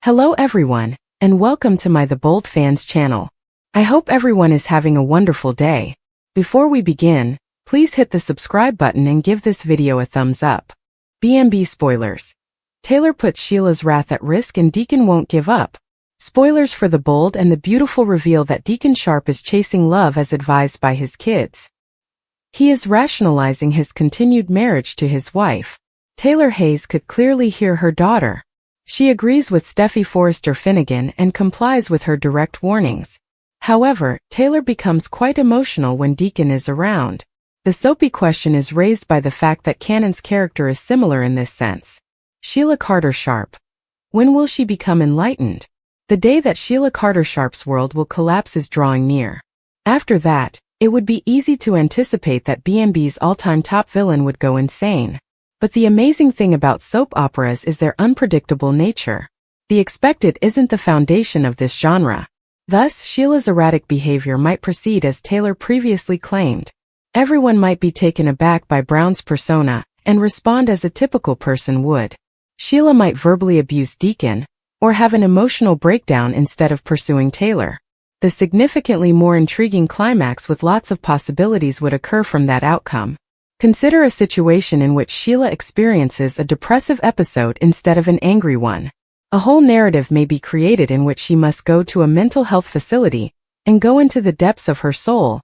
Hello everyone, and welcome to my The Bold Fans channel. I hope everyone is having a wonderful day. Before we begin, please hit the subscribe button and give this video a thumbs up. B&B spoilers. Taylor puts Sheila's wrath at risk and Deacon won't give up. Spoilers for The Bold and the Beautiful reveal that Deacon Sharp is chasing love as advised by his kids. He is rationalizing his continued marriage to his wife. Taylor Hayes could clearly hear her daughter. She agrees with Steffi Forrester Finnegan and complies with her direct warnings. However, Taylor becomes quite emotional when Deacon is around. The soapy question is raised by the fact that Cannon's character is similar in this sense. Sheila Carter Sharp. When will she become enlightened? The day that Sheila Carter Sharp's world will collapse is drawing near. After that, it would be easy to anticipate that B&B's all-time top villain would go insane. But the amazing thing about soap operas is their unpredictable nature. The expected isn't the foundation of this genre. Thus, Sheila's erratic behavior might proceed as Taylor previously claimed. Everyone might be taken aback by Brown's persona and respond as a typical person would. Sheila might verbally abuse Deacon, or have an emotional breakdown instead of pursuing Taylor. The significantly more intriguing climax with lots of possibilities would occur from that outcome. Consider a situation in which Sheila experiences a depressive episode instead of an angry one. A whole narrative may be created in which she must go to a mental health facility and go into the depths of her soul,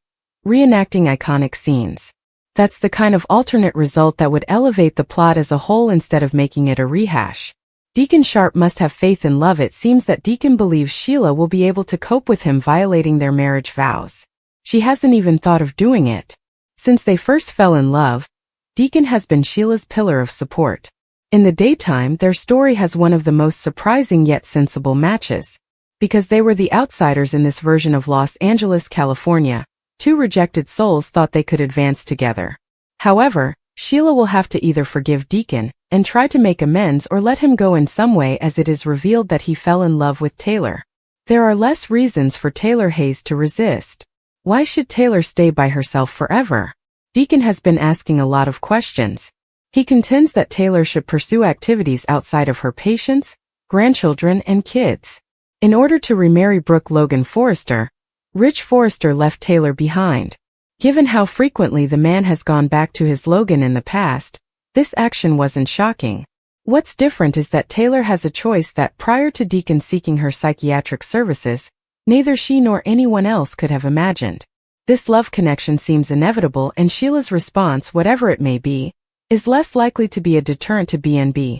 reenacting iconic scenes. That's the kind of alternate result that would elevate the plot as a whole instead of making it a rehash. Deacon Sharp must have faith in love. It seems that Deacon believes Sheila will be able to cope with him violating their marriage vows. She hasn't even thought of doing it. Since they first fell in love, Deacon has been Sheila's pillar of support. In the daytime, their story has one of the most surprising yet sensible matches. Because they were the outsiders in this version of Los Angeles, California, two rejected souls thought they could advance together. However, Sheila will have to either forgive Deacon and try to make amends or let him go in some way, as it is revealed that he fell in love with Taylor. There are less reasons for Taylor Hayes to resist. Why should Taylor stay by herself forever? Deacon has been asking a lot of questions. He contends that Taylor should pursue activities outside of her patients, grandchildren, and kids. In order to remarry Brooke Logan Forrester, Rich Forrester left Taylor behind. Given how frequently the man has gone back to his Logan in the past, this action wasn't shocking. What's different is that Taylor has a choice that prior to Deacon seeking her psychiatric services, neither she nor anyone else could have imagined. This love connection seems inevitable, and Sheila's response, whatever it may be, is less likely to be a deterrent to B&B.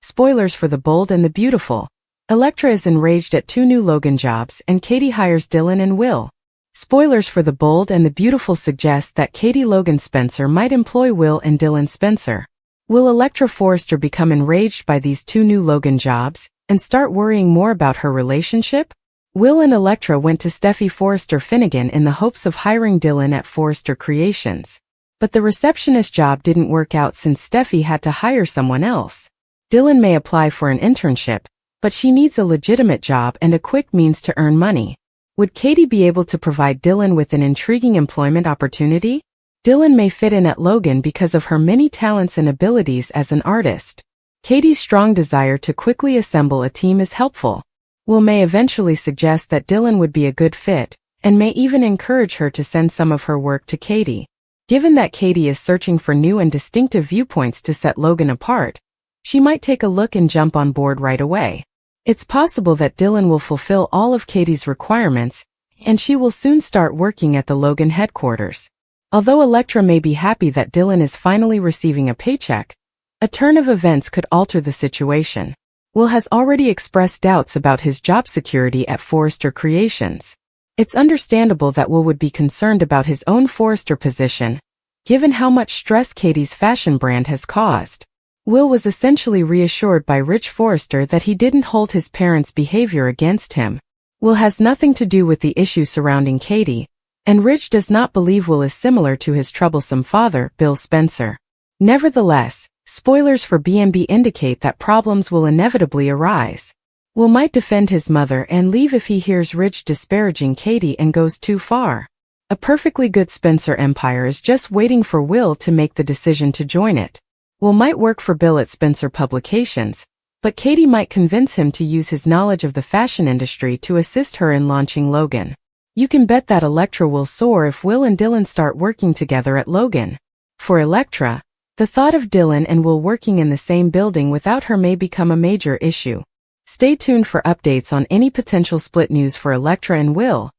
Spoilers for The Bold and the Beautiful. Elektra is enraged at two new Logan jobs, and Katie hires Dylan and Will. Spoilers for The Bold and the Beautiful suggest that Katie Logan Spencer might employ Will and Dylan Spencer. Will Elektra Forrester become enraged by these two new Logan jobs and start worrying more about her relationship? Will and Elektra went to Steffi Forrester Finnegan in the hopes of hiring Dylan at Forrester Creations. But the receptionist job didn't work out since Steffi had to hire someone else. Dylan may apply for an internship, but she needs a legitimate job and a quick means to earn money. Would Katie be able to provide Dylan with an intriguing employment opportunity? Dylan may fit in at Logan because of her many talents and abilities as an artist. Katie's strong desire to quickly assemble a team is helpful. Will may eventually suggest that Dylan would be a good fit, and may even encourage her to send some of her work to Katie. Given that Katie is searching for new and distinctive viewpoints to set Logan apart, she might take a look and jump on board right away. It's possible that Dylan will fulfill all of Katie's requirements, and she will soon start working at the Logan headquarters. Although Elektra may be happy that Dylan is finally receiving a paycheck, a turn of events could alter the situation. Will has already expressed doubts about his job security at Forrester Creations. It's understandable that Will would be concerned about his own Forrester position, given how much stress Katie's fashion brand has caused. Will was essentially reassured by Rich Forrester that he didn't hold his parents' behavior against him. Will has nothing to do with the issue surrounding Katie, and Rich does not believe Will is similar to his troublesome father, Bill Spencer. Nevertheless, spoilers for B&B indicate that problems will inevitably arise. Will might defend his mother and leave if he hears Rich disparaging Katie and goes too far. A perfectly good Spencer empire is just waiting for Will to make the decision to join it. Will might work for Bill at Spencer Publications, But Katie might convince him to use his knowledge of the fashion industry to assist her in launching Logan. You can bet that Elektra will soar if Will and Dylan start working together at Logan. For Elektra, the thought of Dylan and Will working in the same building without her may become a major issue. Stay tuned for updates on any potential split news for Elektra and Will,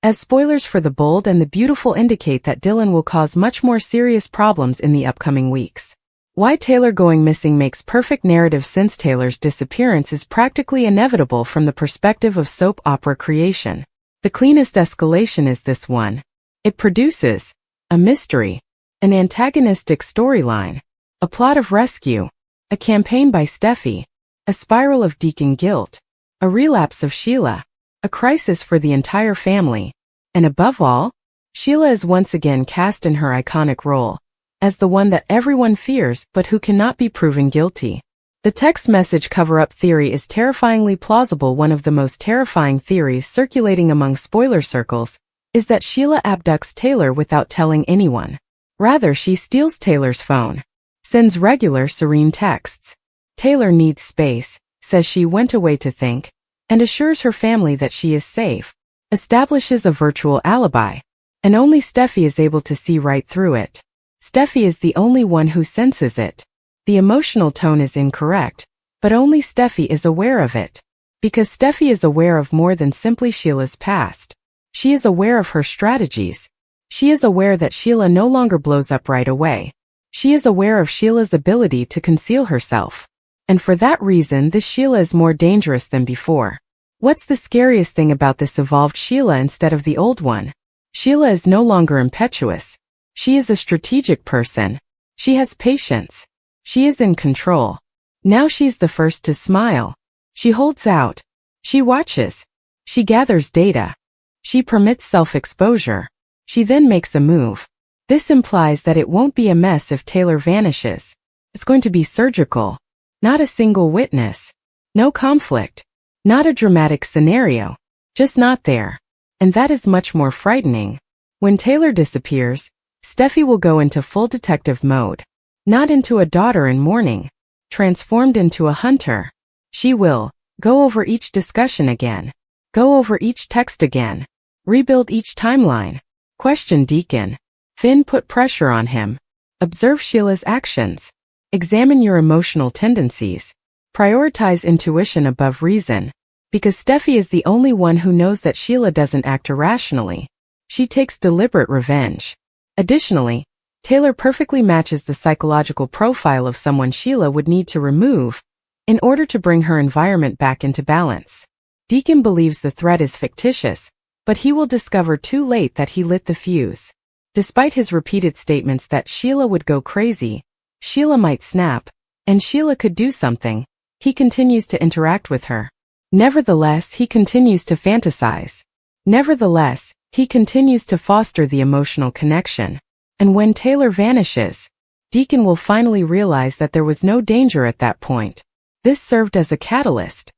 as spoilers for The Bold and the Beautiful indicate that Dylan will cause much more serious problems in the upcoming weeks. Why Taylor going missing makes perfect narrative since Taylor's disappearance is practically inevitable from the perspective of soap opera creation. The cleanest escalation is this one. It produces a mystery, an antagonistic storyline, a plot of rescue, a campaign by Steffi, a spiral of Deacon guilt, a relapse of Sheila, a crisis for the entire family, and above all, Sheila is once again cast in her iconic role as the one that everyone fears but who cannot be proven guilty. The text message cover-up theory is terrifyingly plausible. One of the most terrifying theories circulating among spoiler circles is that Sheila abducts Taylor without telling anyone. Rather, she steals Taylor's phone, sends regular serene texts. Taylor needs space, says she went away to think, and assures her family that she is safe, establishes a virtual alibi, and only Steffi is able to see right through it. Steffi is the only one who senses it. The emotional tone is incorrect, but only Steffi is aware of it. Because Steffi is aware of more than simply Sheila's past. She is aware of her strategies. She is aware that Sheila no longer blows up right away. She is aware of Sheila's ability to conceal herself. And for that reason, this Sheila is more dangerous than before. What's the scariest thing about this evolved Sheila instead of the old one? Sheila is no longer impetuous. She is a strategic person. She has patience. She is in control. Now she's the first to smile. She holds out. She watches. She gathers data. She permits self-exposure. She then makes a move. This implies that it won't be a mess if Taylor vanishes. It's going to be surgical. Not a single witness. No conflict. Not a dramatic scenario. Just not there. And that is much more frightening. When Taylor disappears, Steffi will go into full detective mode. Not into a daughter in mourning. Transformed into a hunter. She will go over each discussion again. Go over each text again. Rebuild each timeline. Question Deacon. Finn put pressure on him. Observe Sheila's actions. Examine your emotional tendencies. Prioritize intuition above reason. Because Steffi is the only one who knows that Sheila doesn't act irrationally. She takes deliberate revenge. Additionally, Taylor perfectly matches the psychological profile of someone Sheila would need to remove in order to bring her environment back into balance. Deacon believes the threat is fictitious, but he will discover too late that he lit the fuse. Despite his repeated statements that Sheila would go crazy, Sheila might snap, and Sheila could do something, he continues to interact with her. Nevertheless, he continues to fantasize. Nevertheless, he continues to foster the emotional connection. And when Taylor vanishes, Deacon will finally realize that there was no danger at that point. This served as a catalyst.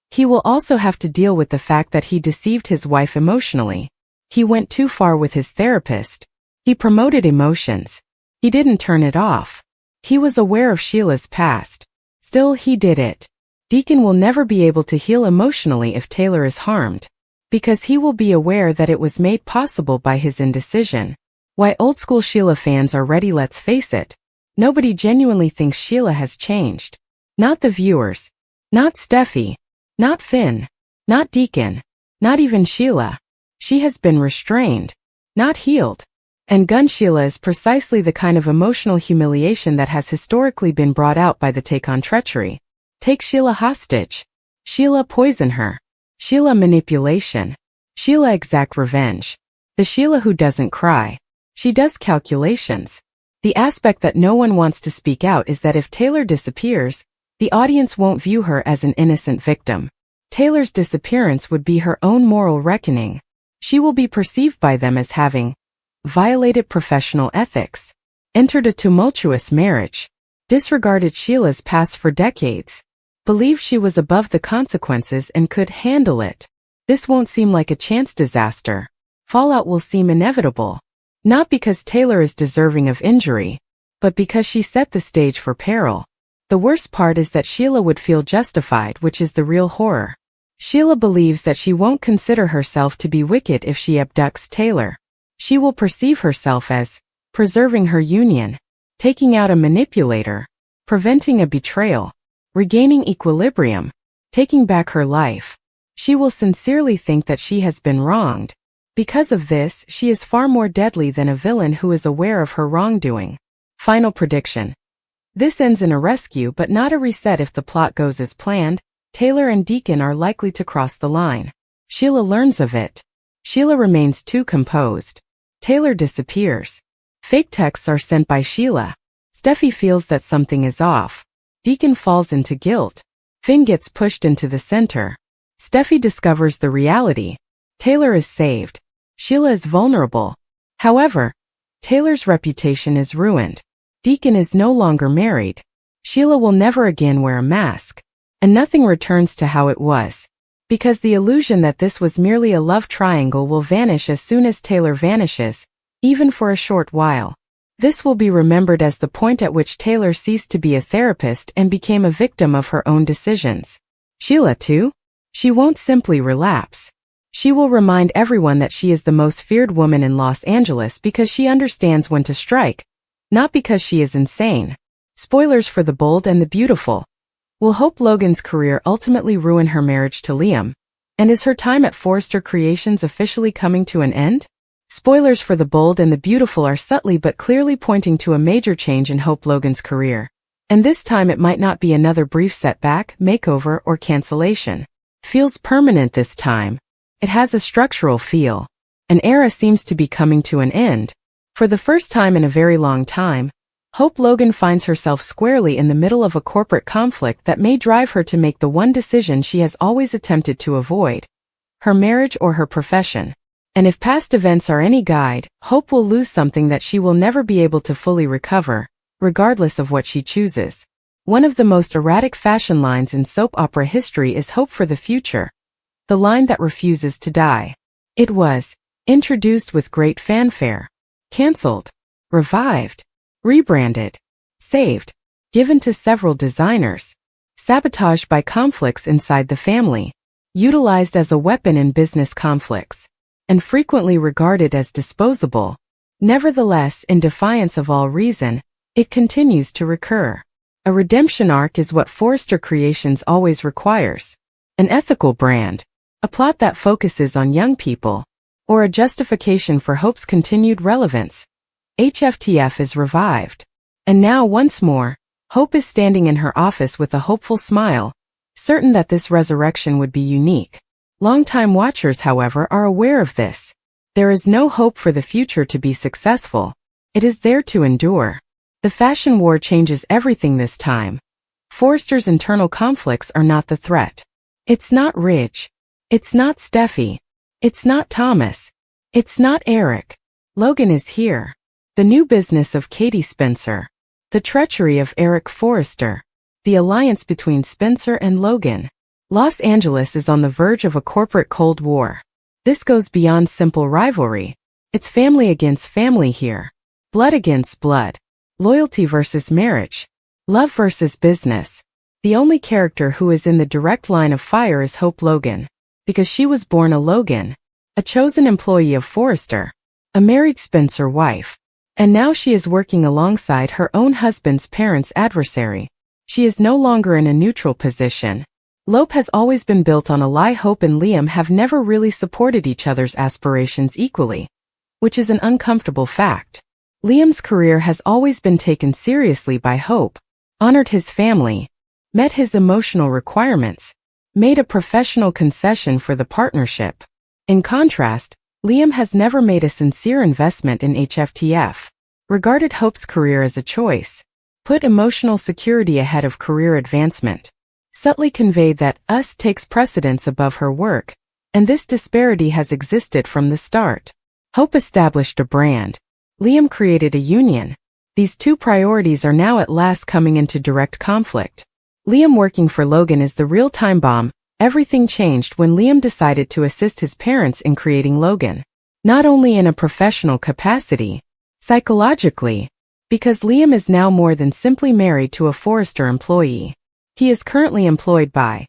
He will also have to deal with the fact that he deceived his wife emotionally. He went too far with his therapist. He promoted emotions. He didn't turn it off. He was aware of Sheila's past. Still, he did it. Deacon will never be able to heal emotionally if Taylor is harmed, because he will be aware that it was made possible by his indecision. Why old-school Sheila fans are ready? Let's face it. Nobody genuinely thinks Sheila has changed. Not the viewers. Not Steffi. Not Finn. Not Deacon. Not even Sheila. She has been restrained. Not healed. And Gun Sheila is precisely the kind of emotional humiliation that has historically been brought out by the take on treachery. Take Sheila hostage. Sheila poison her. Sheila manipulation. Sheila exact revenge. The Sheila who doesn't cry. She does calculations. The aspect that no one wants to speak out is that if Taylor disappears, the audience won't view her as an innocent victim. Taylor's disappearance would be her own moral reckoning. She will be perceived by them as having violated professional ethics, entered a tumultuous marriage, disregarded Sheila's past for decades, believed she was above the consequences and could handle it. This won't seem like a chance disaster. Fallout will seem inevitable. Not because Taylor is deserving of injury, but because she set the stage for peril. The worst part is that Sheila would feel justified, which is the real horror. Sheila believes that she won't consider herself to be wicked if she abducts Taylor. She will perceive herself as preserving her union, taking out a manipulator, preventing a betrayal, regaining equilibrium, taking back her life. She will sincerely think that she has been wronged. Because of this, she is far more deadly than a villain who is aware of her wrongdoing. Final prediction. This ends in a rescue but not a reset if the plot goes as planned. Taylor and Deacon are likely to cross the line. Sheila learns of it. Sheila remains too composed. Taylor disappears. Fake texts are sent by Sheila. Steffi feels that something is off. Deacon falls into guilt. Finn gets pushed into the center. Steffi discovers the reality. Taylor is saved. Sheila is vulnerable. However, Taylor's reputation is ruined. Deacon is no longer married. Sheila will never again wear a mask. And nothing returns to how it was. Because the illusion that this was merely a love triangle will vanish as soon as Taylor vanishes, even for a short while. This will be remembered as the point at which Taylor ceased to be a therapist and became a victim of her own decisions. Sheila too? She won't simply relapse. She will remind everyone that she is the most feared woman in Los Angeles because she understands when to strike, not because she is insane. Spoilers for The Bold and the Beautiful. Will Hope Logan's career ultimately ruin her marriage to Liam? And is her time at Forrester Creations officially coming to an end? Spoilers for The Bold and the Beautiful are subtly but clearly pointing to a major change in Hope Logan's career. And this time it might not be another brief setback, makeover, or cancellation. Feels permanent this time. It has a structural feel. An era seems to be coming to an end. For the first time in a very long time, Hope Logan finds herself squarely in the middle of a corporate conflict that may drive her to make the one decision she has always attempted to avoid: her marriage or her profession. And if past events are any guide, Hope will lose something that she will never be able to fully recover, regardless of what she chooses. One of the most erratic fashion lines in soap opera history is Hope for the Future, the line that refuses to die. It was introduced with great fanfare, cancelled, revived, rebranded, saved, given to several designers, sabotaged by conflicts inside the family, utilized as a weapon in business conflicts, and frequently regarded as disposable. Nevertheless, in defiance of all reason, it continues to recur. A redemption arc is what Forrester Creations always requires. An ethical brand, a plot that focuses on young people, or a justification for Hope's continued relevance. HFTF is revived. And now once more, Hope is standing in her office with a hopeful smile, certain that this resurrection would be unique. Longtime watchers, however, are aware of this. There is no hope for the future to be successful. It is there to endure. The fashion war changes everything this time. Forrester's internal conflicts are not the threat. It's not Ridge. It's not Steffi. It's not Thomas. It's not Eric. Logan is here. The new business of Katie Spencer. The treachery of Eric Forrester. The alliance between Spencer and Logan. Los Angeles is on the verge of a corporate Cold War. This goes beyond simple rivalry. It's family against family here. Blood against blood. Loyalty versus marriage. Love versus business. The only character who is in the direct line of fire is Hope Logan. Because she was born a Logan. A chosen employee of Forrester. A married Spencer wife. And now she is working alongside her own husband's parents' adversary. She is no longer in a neutral position. Lope has always been built on a lie. Hope and Liam have never really supported each other's aspirations equally, which is an uncomfortable fact. Liam's career has always been taken seriously by Hope, honored his family, met his emotional requirements, made a professional concession for the partnership. In contrast, Liam has never made a sincere investment in HFTF, regarded Hope's career as a choice, put emotional security ahead of career advancement, subtly conveyed that us takes precedence above her work, and this disparity has existed from the start. Hope established a brand. Liam created a union. These two priorities are now at last coming into direct conflict. Liam working for Logan is the real time bomb. Everything changed when Liam decided to assist his parents in creating Logan. Not only in a professional capacity, psychologically, Because Liam is now more than simply married to a Forrester employee. He is currently employed by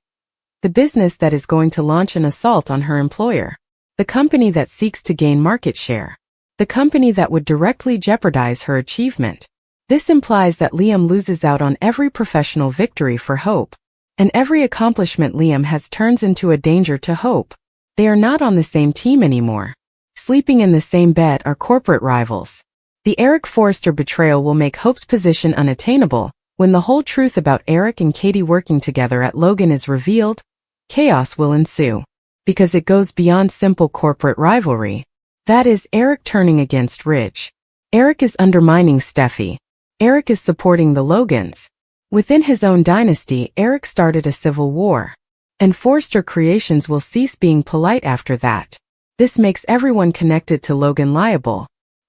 the business that is going to launch an assault on her employer. The company that seeks to gain market share. The company that would directly jeopardize her achievement. This implies that Liam loses out on every professional victory for Hope. And every accomplishment Liam has turns into a danger to Hope. They are not on the same team anymore. Sleeping in the same bed are corporate rivals. The Eric Forrester betrayal will make Hope's position unattainable. When the whole truth about Eric and Katie working together at Logan is revealed, chaos will ensue. Because it goes beyond simple corporate rivalry. That is Eric turning against Rich. Eric is undermining Steffi. Eric is supporting the Logans. Within his own dynasty, Eric started a civil war. And Forrester Creations will cease being polite after that. This makes everyone connected to Logan liable.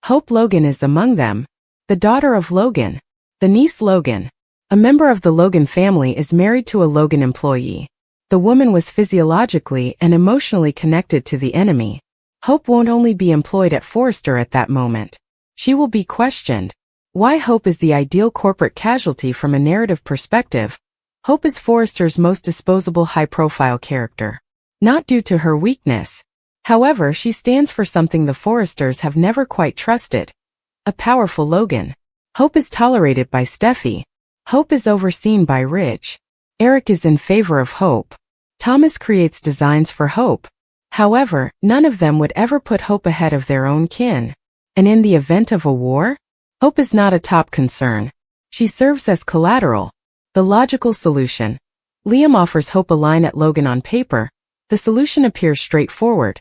Hope Logan is among them. The daughter of Logan. The niece Logan. A member of the Logan family is married to a Logan employee. The woman was physiologically and emotionally connected to the enemy. Hope won't only be employed at Forrester at that moment. She will be questioned. Why Hope is the ideal corporate casualty from a narrative perspective. Hope is Forrester's most disposable high-profile character. Not due to her weakness. However, she stands for something the Forresters have never quite trusted. A powerful Logan. Hope is tolerated by Steffi. Hope is overseen by Rich. Eric is in favor of Hope. Thomas creates designs for Hope. However, none of them would ever put Hope ahead of their own kin. And in the event of a war, Hope is not a top concern. She serves as collateral. The logical solution. Liam offers Hope a line at Logan on paper. The solution appears straightforward.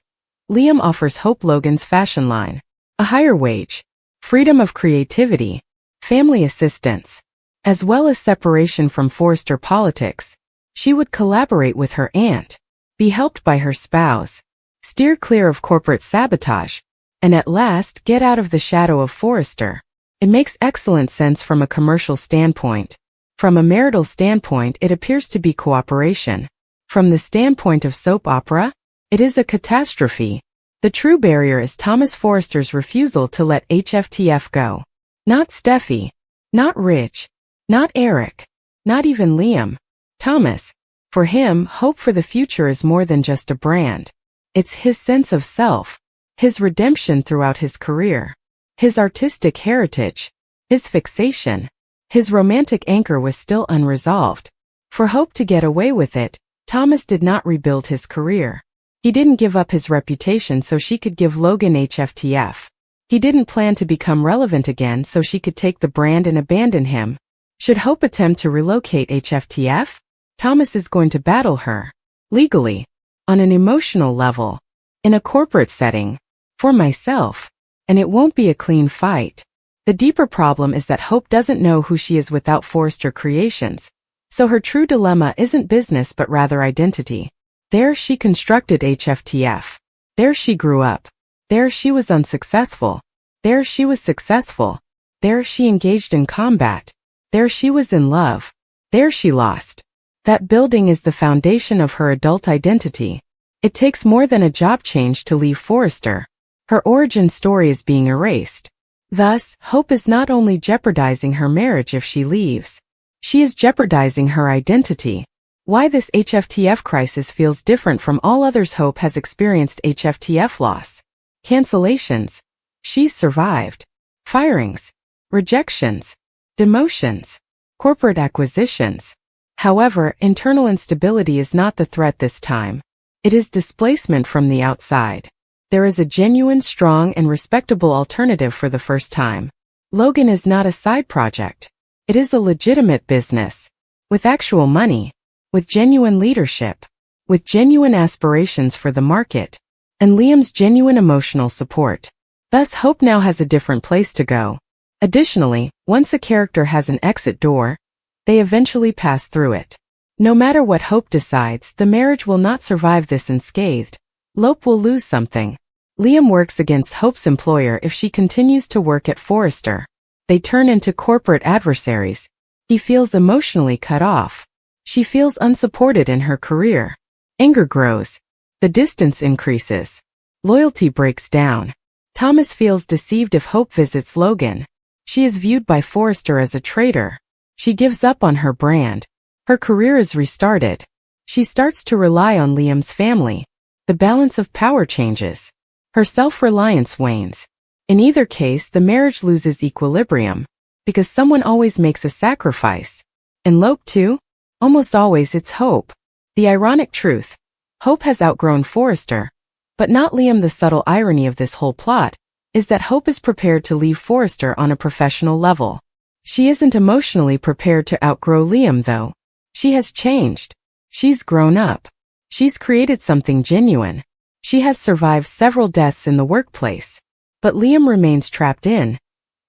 Liam offers Hope Logan's fashion line. A higher wage. Freedom of creativity. Family assistance. As well as separation from Forrester politics. She would collaborate with her aunt. Be helped by her spouse. Steer clear of corporate sabotage. And at last get out of the shadow of Forrester. It makes excellent sense from a commercial standpoint. From a marital standpoint, it appears to be cooperation. From the standpoint of soap opera, it is a catastrophe. The true barrier is Thomas Forrester's refusal to let HFTF go. Not Steffi. Not Rich. Not Eric. Not even Liam. Thomas. For him, hope for the future is more than just a brand. It's his sense of self. His redemption throughout his career. His artistic heritage. His fixation. His romantic anchor was still unresolved. For Hope to get away with it, Thomas did not rebuild his career. He didn't give up his reputation so she could give Logan HFTF. He didn't plan to become relevant again so she could take the brand and abandon him. Should Hope attempt to relocate HFTF? Thomas is going to battle her. Legally. On an emotional level. In a corporate setting. For myself. And it won't be a clean fight. The deeper problem is that Hope doesn't know who she is without Forrester Creations. So her true dilemma isn't business but rather identity. There she constructed HFTF. There she grew up. There she was unsuccessful. There she was successful. There she engaged in combat. There she was in love. There she lost. That building is the foundation of her adult identity. It takes more than a job change to leave Forrester. Her origin story is being erased. Thus, Hope is not only jeopardizing her marriage if she leaves. She is jeopardizing her identity. Why this HFTF crisis feels different from all others. Hope has experienced HFTF loss. Cancellations. She's survived. Firings. Rejections. Demotions. Corporate acquisitions. However, internal instability is not the threat this time. It is displacement from the outside. There is a genuine, strong, and respectable alternative for the first time. Logan is not a side project. It is a legitimate business. With actual money. With genuine leadership. With genuine aspirations for the market. And Liam's genuine emotional support. Thus, Hope now has a different place to go. Additionally, once a character has an exit door, they eventually pass through it. No matter what Hope decides, the marriage will not survive this unscathed. Lope will lose something. Liam works against Hope's employer if she continues to work at Forrester. They turn into corporate adversaries. He feels emotionally cut off. She feels unsupported in her career. Anger grows. The distance increases. Loyalty breaks down. Thomas feels deceived if Hope visits Logan. She is viewed by Forrester as a traitor. She gives up on her brand. Her career is restarted. She starts to rely on Liam's family. The balance of power changes. Her self-reliance wanes. In either case, the marriage loses equilibrium, because someone always makes a sacrifice. In Lope 2, almost always it's Hope. The ironic truth: Hope has outgrown Forrester, but not Liam. The subtle irony of this whole plot is that Hope is prepared to leave Forrester on a professional level. She isn't emotionally prepared to outgrow Liam, though. She has changed. She's grown up. She's created something genuine. She has survived several deaths in the workplace. But Liam remains trapped in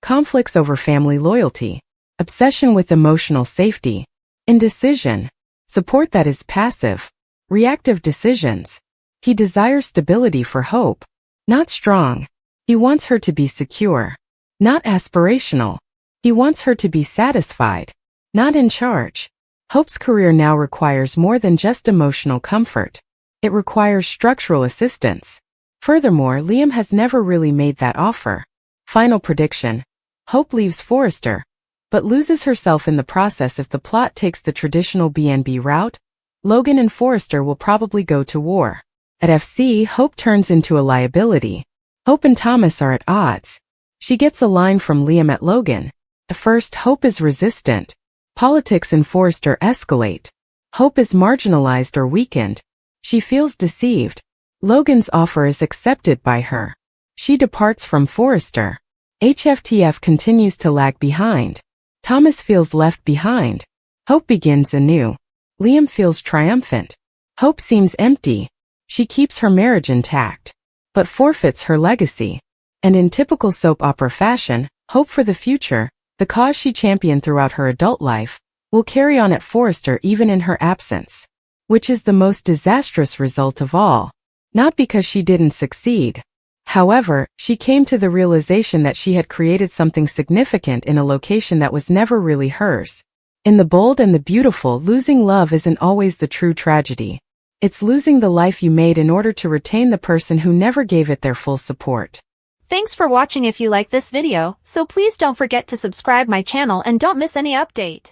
conflicts over family loyalty, obsession with emotional safety, indecision, support that is passive, reactive decisions. He desires stability for Hope, not strong. He wants her to be secure, not aspirational. He wants her to be satisfied, not in charge. Hope's career now requires more than just emotional comfort. It requires structural assistance. Furthermore, Liam has never really made that offer. Final prediction: Hope leaves Forrester, but loses herself in the process. If the plot takes the traditional B&B route, Logan and Forrester will probably go to war. At FC, Hope turns into a liability. Hope and Thomas are at odds. She gets a line from Liam at Logan. At first, Hope is resistant. Politics in Forrester escalate. Hope is marginalized or weakened. She feels deceived. Logan's offer is accepted by her. She departs from Forrester. HFTF continues to lag behind. Thomas feels left behind. Hope begins anew. Liam feels triumphant. Hope seems empty. She keeps her marriage intact, but forfeits her legacy. And in typical soap opera fashion, hope for the future, the cause she championed throughout her adult life, will carry on at Forrester even in her absence. Which is the most disastrous result of all. Not because she didn't succeed. However, she came to the realization that she had created something significant in a location that was never really hers. In The Bold and the Beautiful, losing love isn't always the true tragedy. It's losing the life you made in order to retain the person who never gave it their full support. Thanks for watching. If you like this video, so please don't forget to subscribe my channel and don't miss any update.